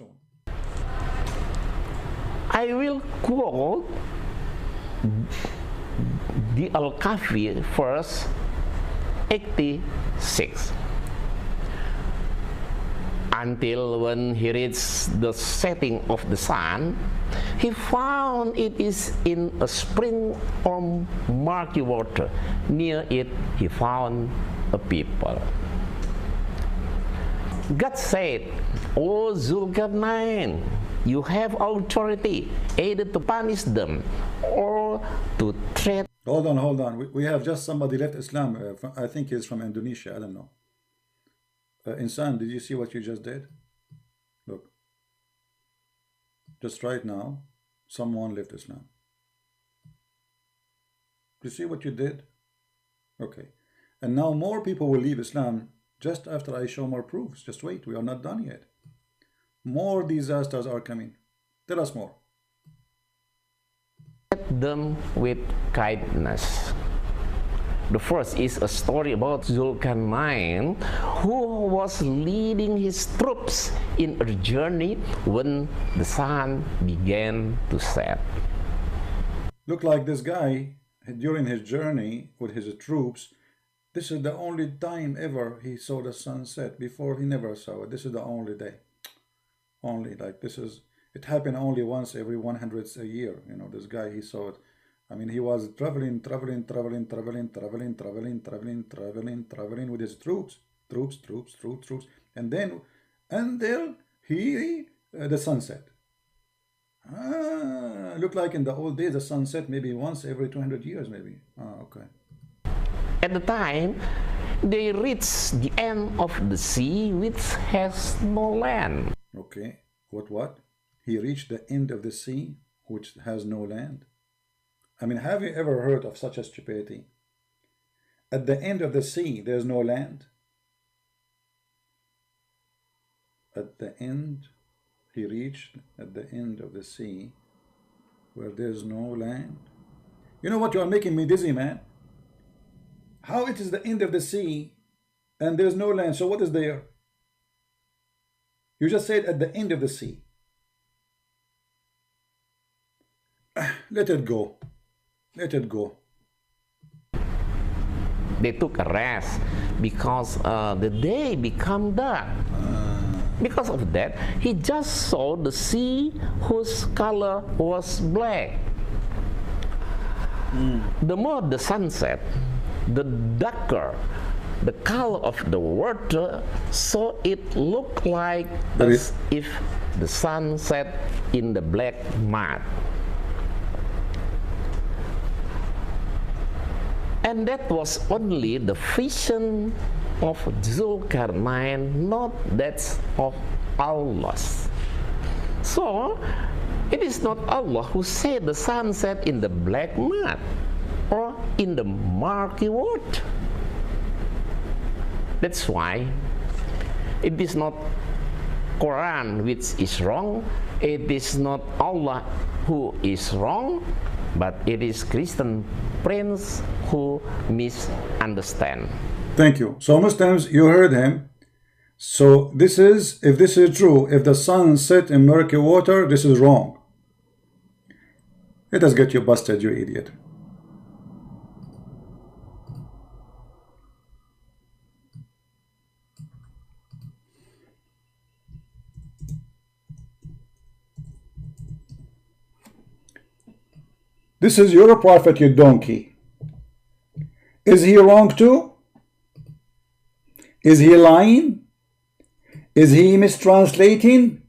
soon. I will quote the Al-Kahfi verse 86. Until when he reached the setting of the sun, he found it is in a spring or murky water. Near it he found a people. God said, O Zulkarnain, you have authority either to punish them or to treat. Hold on. We have just somebody left Islam. I think he's from Indonesia. I don't know. Insan, did you see what you just did? Look. Just right now, someone left Islam. Do you see what you did? Okay. And now more people will leave Islam just after I show more proofs. Just wait, we are not done yet. More disasters are coming. Tell us more. Them with kindness. The first is a story about Zulkarnain, who was leading his troops in a journey when the sun began to set. Look like this guy, during his journey with his troops, this is the only time ever he saw the sunset. Before he never saw it. This is the only day. Only, like, this is, it happened only once every 100 a year. You know, this guy, he saw it. I mean, he was traveling with his troops, and then until the sunset. Look like in the old days the sunset maybe once every 200 years maybe. Okay. At the time, they reached the end of the sea, which has no land. Okay. What? He reached the end of the sea, which has no land. I mean, have you ever heard of such a stupidity? At the end of the sea, there's no land. At the end, he reached at the end of the sea, where there's no land. You know what? You are making me dizzy, man. How it is the end of the sea, and there's no land. So what is there? You just said at the end of the sea. Let it go. Let it go. They took a rest because the day became dark. Because of that, he just saw the sea whose color was black. The more the sun set, the darker the color of the water, so it looked like as if the sun set in the black mud. And that was only the vision of Zulkarnain, not that of Allah. So, it is not Allah who said the sun set in the black mud or in the murky water. That's why it is not Quran which is wrong, it is not Allah who is wrong, but it is Christian prince who misunderstand. Thank you. So Muslims, you heard him. So this is, if this is true, if the sun set in murky water, this is wrong. Let us get you busted, you idiot. This is your prophet, you donkey. Is he wrong too? Is he lying? Is he mistranslating?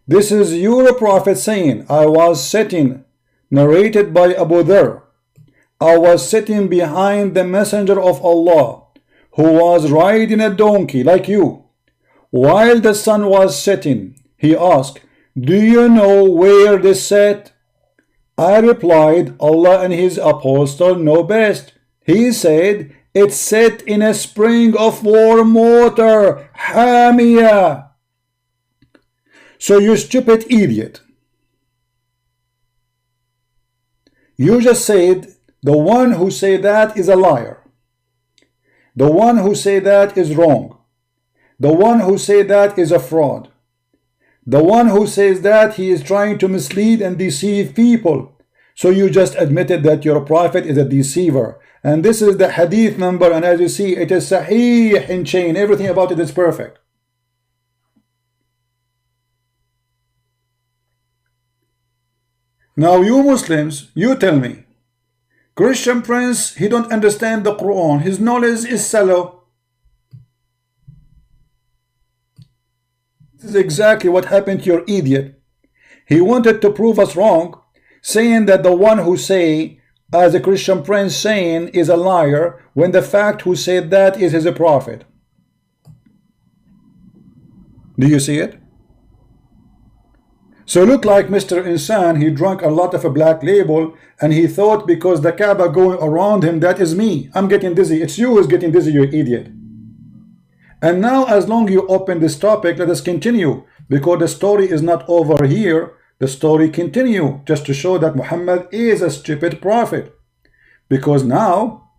This is your prophet saying, I was sitting, narrated by Abu Dhar, I was sitting behind the messenger of Allah, who was riding a donkey like you. While the sun was setting, he asked, do you know where this set? I replied, Allah and his apostle know best. He said, it's set in a spring of warm water, Hamia. So you stupid idiot. You just said the one who say that is a liar. The one who say that is wrong. The one who say that is a fraud. The one who says that, he is trying to mislead and deceive people. So you just admitted that your prophet is a deceiver. And this is the hadith number, and as you see, it is sahih in chain. Everything about it is perfect. Now you Muslims, you tell me, Christian Prince, he don't understand the Quran. His knowledge is shallow. This is exactly what happened to your idiot. He wanted to prove us wrong, saying that the one who say, as a Christian Prince saying, is a liar, when the fact who said that is his prophet. Do you see it? So look like Mr. Insan, he drank a lot of a black label, and he thought because the Kaaba going around him, that is me. I'm getting dizzy. It's you who's getting dizzy, you idiot. And now, as long you open this topic, let us continue, because the story is not over here. The story continue, just to show that Muhammad is a stupid prophet. Because now,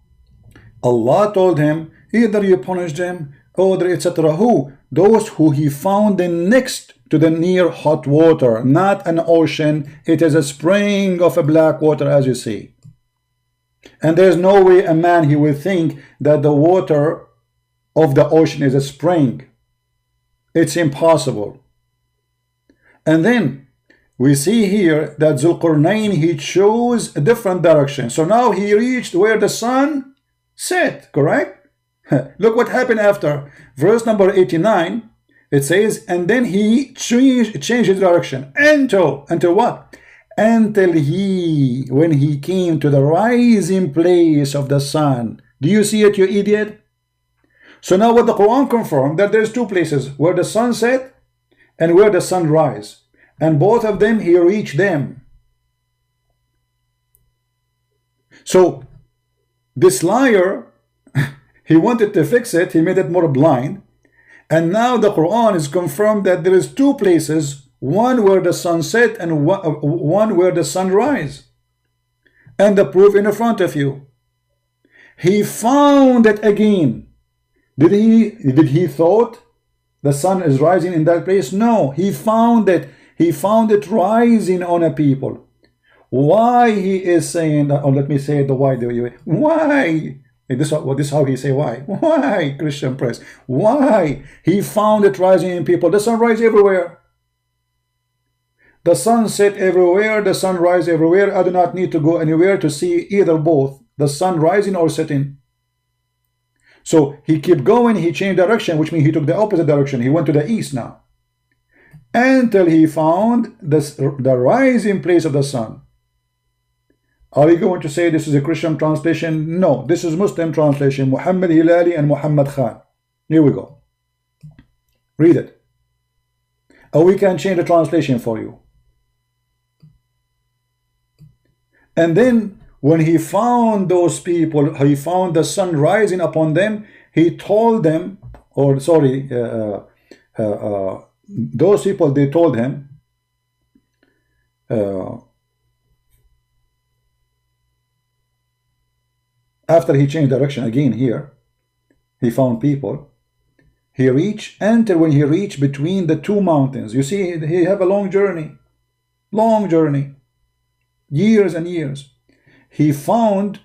Allah told him, either you punish them, or etc. Who? Those who he found in next to the near hot water, not an ocean. It is a spring of a black water, as you see. And there's no way a man he will think that the water of the ocean is a spring. It's impossible. And then we see here that Zulqarnain, he chose a different direction. So now he reached where the sun set, correct? Look what happened after verse number 89. It says, and then he changed his direction until what? Until when he came to the rising place of the sun. Do you see it, you idiot? So now what the Quran confirmed, that there's two places, where the sun set and where the sun rise, and both of them he reached them. So this liar, he wanted to fix it, he made it more blind. And now the Quran is confirmed that there is two places, one where the sun set and one where the sun rise. And the proof in front of you. He found it again. Did he thought the sun is rising in that place? No, he found it. He found it rising on a people. Why he is saying that? Or let me say it the why way. Why? This is how he say why. Why, Christian Press? Why? He found it rising in people. The sun rise everywhere. The sun set everywhere. The sun rise everywhere. I do not need to go anywhere to see either both. The sun rising or setting. So he kept going. He changed direction, which means he took the opposite direction. He went to the east now. Until he found the rising place of the sun. Are you going to say this is a Christian translation? No, this is Muslim translation. Muhammad Hilali and Muhammad Khan. Here we go. Read it. Or we can change the translation for you. And then when he found those people, he found the sun rising upon them, he told them, or sorry, those people, they told him, after he changed direction again here, he found people. He reached, until when he reached between the two mountains. You see, he have a long journey. Long journey. Years and years. He found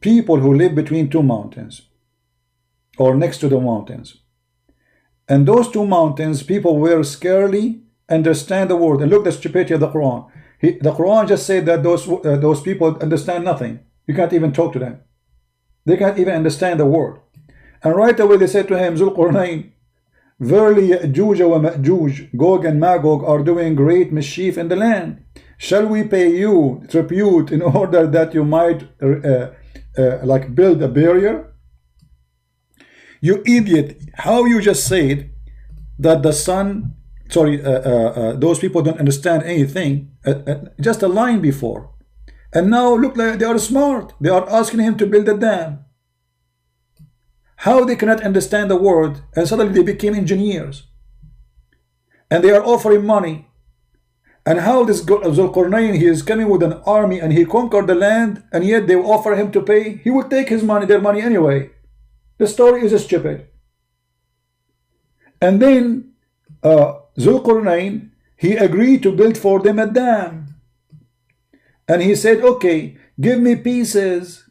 people who live between two mountains. Or next to the mountains. And those two mountains, people were scarcely understand the word. And look the stupidity of the Quran. The Quran just said that those people understand nothing. You can't even talk to them. They can't even understand the word. And right away they said to him, Zulqarnain, verily Ya'juj wa Ma'juj, Gog and Magog are doing great mischief in the land. Shall we pay you tribute in order that you might like build a barrier? You idiot, how you just said that the sun, sorry, those people don't understand anything, just a line before. And now look like they are smart. They are asking him to build a dam. How they cannot understand the word, and suddenly they became engineers. And they are offering money. And how this Zulqarnain, he is coming with an army and he conquered the land, and yet they offer him to pay. He would take his money, their money anyway. The story is stupid. And then Zulqarnain, he agreed to build for them a dam. And he said, okay, give me pieces.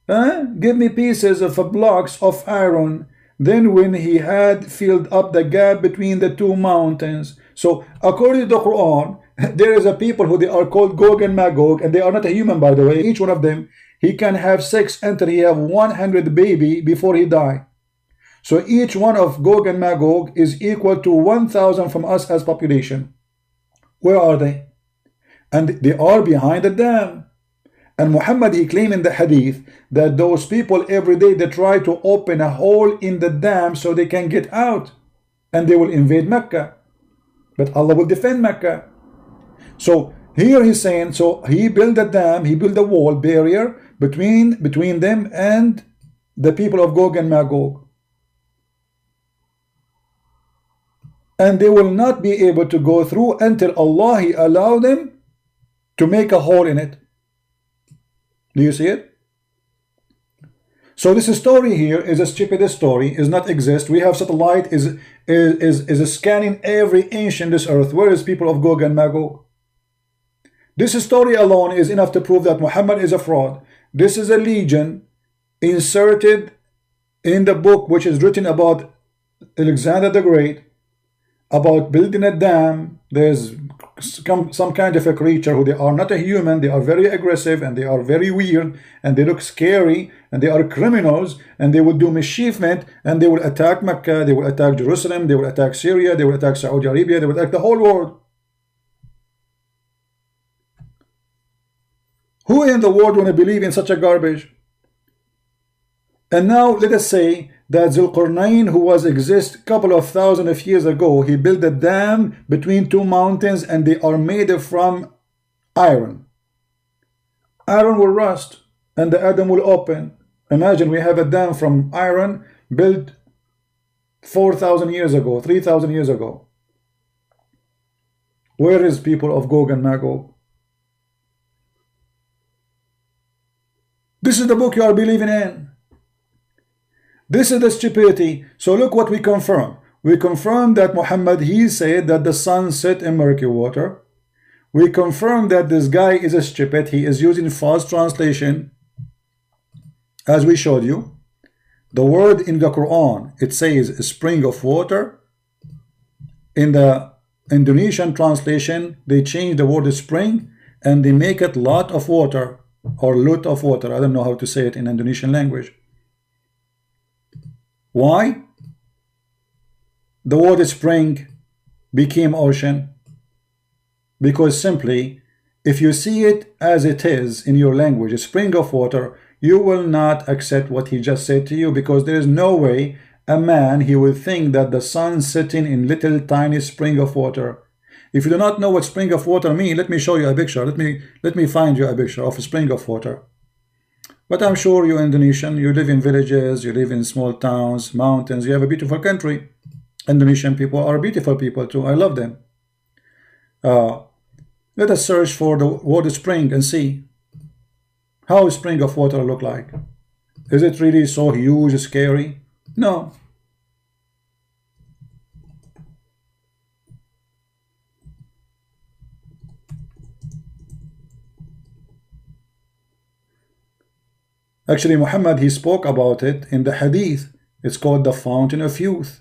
Give me pieces of blocks of iron. Then when he had filled up the gap between the two mountains. So according to the Quran, there is a people who they are called Gog and Magog, and they are not a human, by the way. Each one of them, he can have sex until he have 100 baby before he die. So each one of Gog and Magog is equal to 1,000 from us as population. Where are they? And they are behind the dam. And Muhammad, he claimed in the hadith that those people every day they try to open a hole in the dam so they can get out, and they will invade Mecca, but Allah will defend Mecca. So here he's saying, so he built a dam, he built a wall barrier between them and the people of Gog and Magog, and they will not be able to go through until Allah he allow them to make a hole in it. Do you see it? So this story here is a stupid story, is not exist. We have satellite is scanning every inch in this earth. Where is people of Gog and Magog? This story alone is enough to prove that Muhammad is a fraud. This is a legend inserted in the book which is written about Alexander the Great, about building a dam. There's some kind of a creature who they are not a human, they are very aggressive and they are very weird and they look scary and they are criminals and they will do mischievement and they will attack Mecca, they will attack Jerusalem, they will attack Syria, they will attack Saudi Arabia, they will attack the whole world. Who in the world want to believe in such a garbage? And now let us say that Zulqarnain, who was exist a couple of thousand of years ago, he built a dam between two mountains and they are made from iron. Iron will rust and the Adam will open. Imagine we have a dam from iron built 4,000 years ago, 3,000 years ago. Where is people of Gog and Magog? This is the book you are believing in. This is the stupidity. So look what we confirm. We confirm that Muhammad, he said that the sun set in murky water. We confirm that this guy is a stupid. He is using false translation. As we showed you, the word in the Quran, it says a spring of water. In the Indonesian translation, they change the word spring and they make it lot of water or lot of water. I don't know how to say it in Indonesian language. Why? The word spring became ocean because simply if you see it as it is in your language, a spring of water, you will not accept what he just said to you, because there is no way a man he will think that the sun sitting in little tiny spring of water. If you do not know what spring of water mean, let me show you a picture. Let me find you a picture of a spring of water. But I'm sure you Indonesian, you live in villages, you live in small towns, mountains, you have a beautiful country. Indonesian people are beautiful people too. I love them. Let us search for the word spring and see how a spring of water look like. Is it really so huge, scary? No. Actually, Muhammad, he spoke about it in the hadith. It's called the fountain of youth.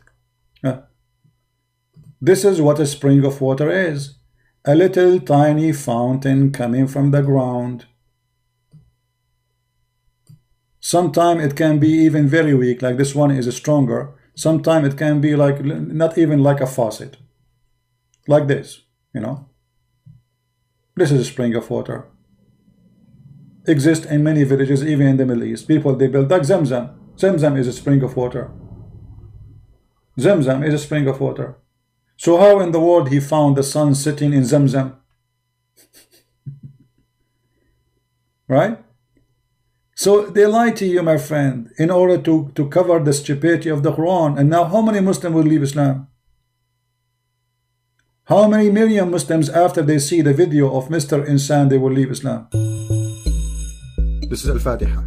This is what a spring of water is. A little tiny fountain coming from the ground. Sometimes it can be even very weak, like this one is stronger. Sometimes it can be like, not even like a faucet. Like this, you know. This is a spring of water. Exist in many villages, even in the Middle East. People, they build like Zamzam. Zamzam is a spring of water. Zamzam is a spring of water. So how in the world he found the sun sitting in Zamzam? Right? So they lie to you, my friend, in order to cover the stupidity of the Quran. And now how many Muslims will leave Islam? How many million Muslims, after they see the video of Mr. Insan, they will leave Islam? This is Al-Fatiha.